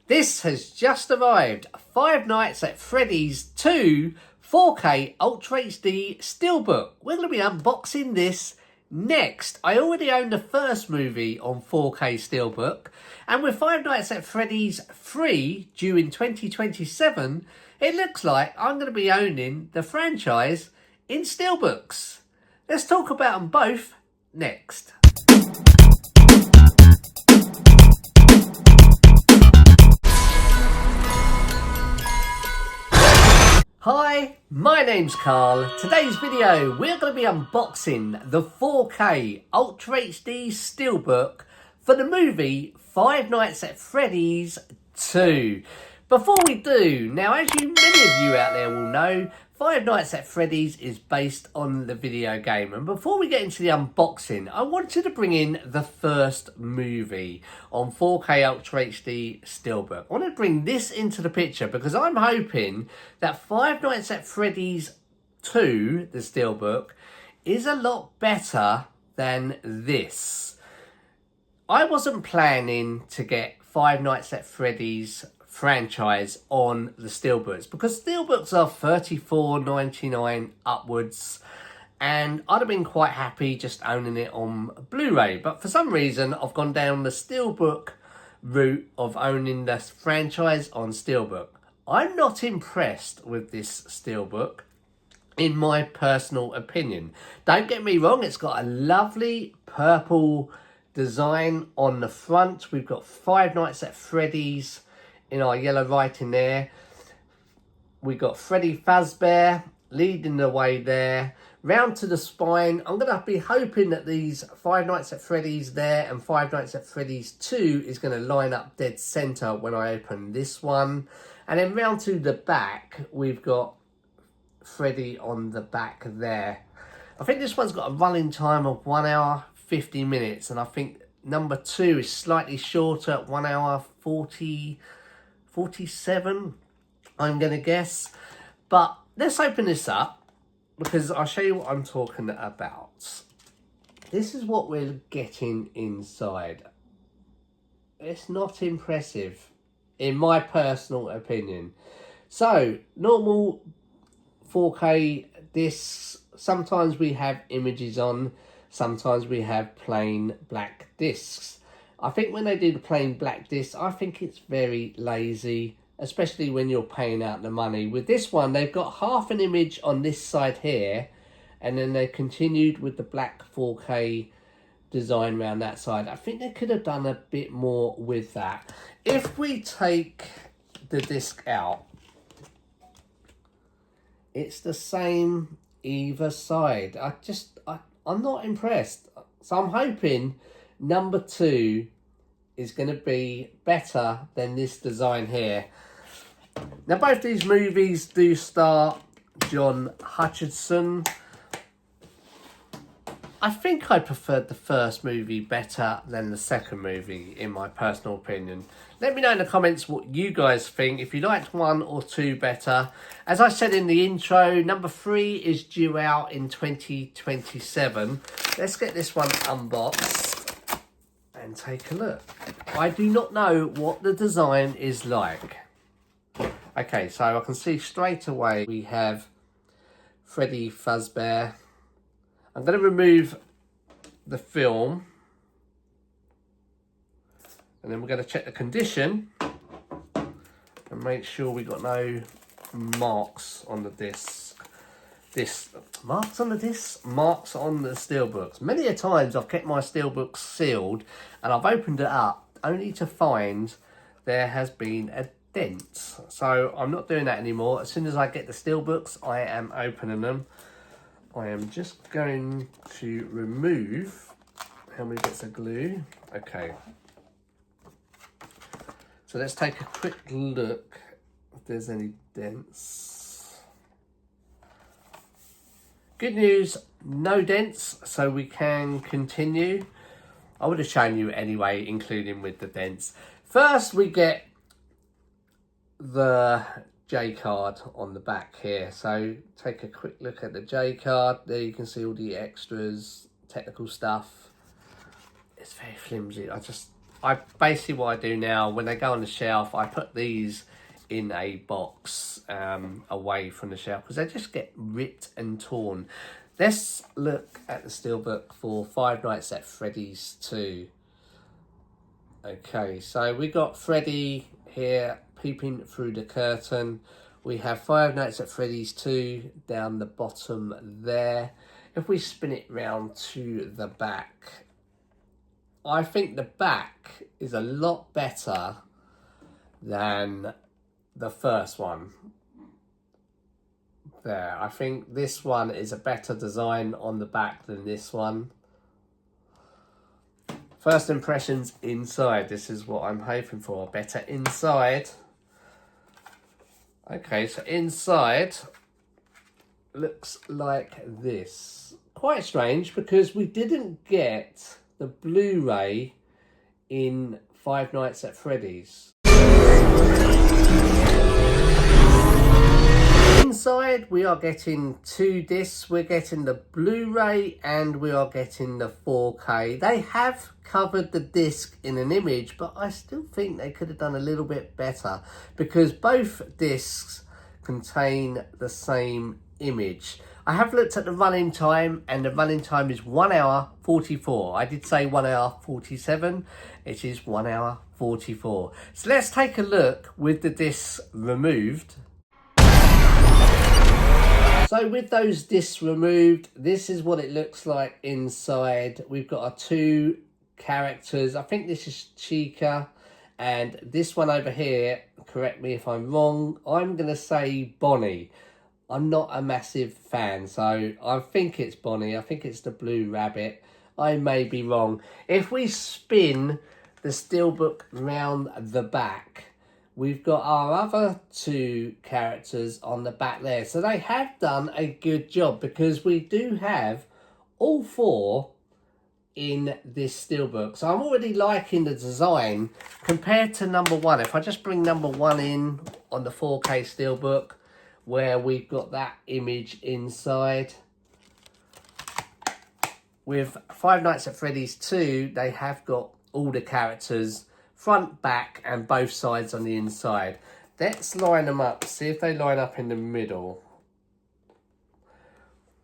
This has just arrived. Five Nights at Freddy's 2 4K Ultra HD SteelBook. We're going to be unboxing this next. I already own the first movie on 4K SteelBook, and with Five Nights at Freddy's 3 due in 2027, it looks like I'm going to be owning the franchise in SteelBooks. Let's talk about them both next. Hi, my name's Carl. Today's video, we're going to be unboxing the 4K Ultra HD SteelBook for the movie Five Nights at Freddy's 2. Before we do, now as many of you out there will know, Five Nights at Freddy's is based on the video game. And before we get into the unboxing, I wanted to bring in the first movie on 4K Ultra HD SteelBook. I want to bring this into the picture because I'm hoping that Five Nights at Freddy's 2, the SteelBook, is a lot better than this. I wasn't planning to get Five Nights at Freddy's franchise on the steelbooks because steelbooks are $34.99 upwards, and I'd have been quite happy just owning it on Blu-ray, but for some reason I've gone down the steelbook route of owning the franchise on steelbook. I'm not impressed with this steelbook, in my personal opinion. Don't get me wrong, it's got a lovely purple design on the front. We've got Five Nights at Freddy's in our yellow writing there. We got Freddy Fazbear leading the way there. Round to the spine. I'm going to be hoping that these Five Nights at Freddy's there and Five Nights at Freddy's 2 is going to line up dead centre when I open this one. And then round to the back, we've got Freddy on the back there. I think this one's got a running time of 1 hour 50 minutes, and I think number 2 is slightly shorter at 1 hour 47, I'm going to guess. But let's open this up because I'll show you what I'm talking about. This is what we're getting inside. It's not impressive, in my personal opinion. So, normal 4K discs, sometimes we have images on, sometimes we have plain black discs. I think when they do the plain black disc, I think it's very lazy, especially when you're paying out the money. With this one, they've got half an image on this side here, and then they continued with the black 4K design around that side. I think they could have done a bit more with that. If we take the disc out, it's the same either side. I'm not impressed. So I'm hoping number 2 is going to be better than this design here. Now, both these movies do star John Hutchinson. I think I preferred the first movie better than the second movie, in my personal opinion. Let me know in the comments what you guys think, if you liked 1 or 2 better. As I said in the intro, number 3 is due out in 2027. Let's get this one unboxed and take a look. I do not know what the design is like. Okay, so I can see straight away we have Freddy Fazbear. I'm going to remove the film, and then we're going to check the condition and make sure we got no marks on the disc. Marks on the disc, marks on the steelbooks. Many a times I've kept my steelbooks sealed and I've opened it up only to find there has been a dent. So I'm not doing that anymore. As soon as I get the steelbooks, I am opening them. I am just going to remove how many bits of glue. Okay. So let's take a quick look if there's any dents. Good news, no dents, so we can continue. I would have shown you anyway, including with the dents. First, we get the J card on the back here. So take a quick look at the J card. There you can see all the extras, technical stuff. It's very flimsy. basically what I do now, when they go on the shelf, I put these in a box away from the shelf because they just get ripped and torn. Let's look at the steelbook for Five Nights at Freddy's 2. Okay, so we got Freddy here peeping through the curtain. We have Five Nights at Freddy's 2 down the bottom there. If we spin it round to the back, I think the back is a lot better than the first one. There, I think this one is a better design on the back than this one. First impressions inside. This is what I'm hoping for. Better inside. Okay, so inside looks like this. Quite strange because we didn't get the Blu-ray in Five Nights at Freddy's. Inside we are getting 2 discs. We're getting the Blu-ray and we are getting the 4K. They have covered the disc in an image, but I still think they could have done a little bit better because both discs contain the same image. I have looked at the running time and the running time is 1 hour 44. I did say 1 hour 47. It is 1 hour 44. So let's take a look with the discs removed. So with those discs removed, this is what it looks like inside. We've got our 2 characters. I think this is Chica, and this one over here, correct me if I'm wrong, I'm going to say Bonnie. I'm not a massive fan, so I think it's Bonnie. I think it's the Blue Rabbit. I may be wrong. If we spin the steelbook round the back, we've got our other 2 characters on the back there. So they have done a good job because we do have all 4 in this steelbook. So I'm already liking the design compared to number 1. If I just bring number 1 in on the 4K steelbook where we've got that image inside. With Five Nights at Freddy's 2, they have got all the characters front, back and both sides on the inside. Let's line them up, see if they line up in the middle.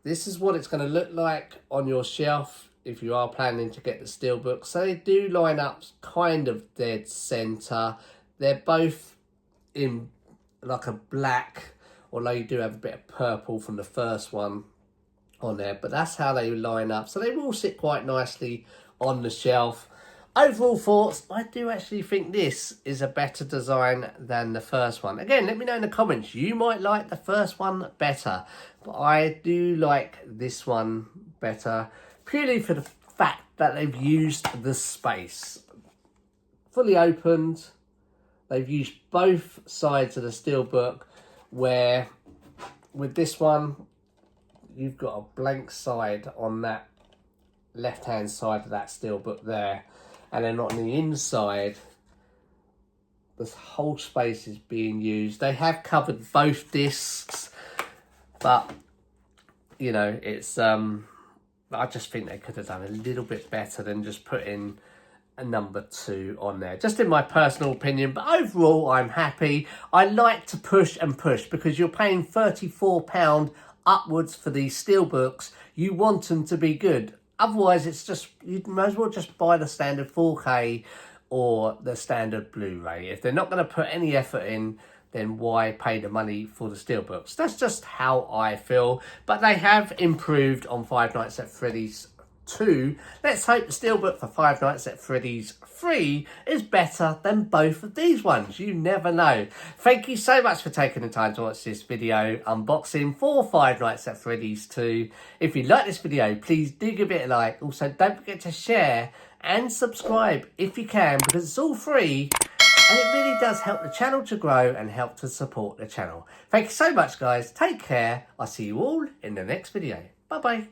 This is what it's going to look like on your shelf if you are planning to get the steelbook. So they do line up kind of dead center. They're both in like a black, although you do have a bit of purple from the first one on there, but that's how they line up. So they will sit quite nicely on the shelf. Overall thoughts, I do actually think this is a better design than the first one. Again, let me know in the comments. You might like the first one better, but I do like this one better, purely for the fact that they've used the space. Fully opened. They've used both sides of the steelbook, where with this one, you've got a blank side on that left-hand side of that steelbook there. And then on the inside, this whole space is being used. They have covered both discs, but, you know, it's, I just think they could have done a little bit better than just putting a number 2 on there. Just in my personal opinion, but overall, I'm happy. I like to push and push because you're paying £34 upwards for these steelbooks. You want them to be good. Otherwise, it's just, you might as well just buy the standard 4K or the standard Blu-ray. If they're not going to put any effort in, then why pay the money for the steelbooks? That's just how I feel. But they have improved on Five Nights at Freddy's 2. Let's hope the steelbook for Five Nights at Freddy's 3 is better than both of these ones. You never know. Thank you so much for taking the time to watch this video unboxing for Five Nights at Freddy's 2. If you like this video, please do give it a like. Also, don't forget to share and subscribe if you can, because it's all free and it really does help the channel to grow and help to support the channel. Thank you so much, guys. Take care. I'll see you all in the next video. Bye-bye.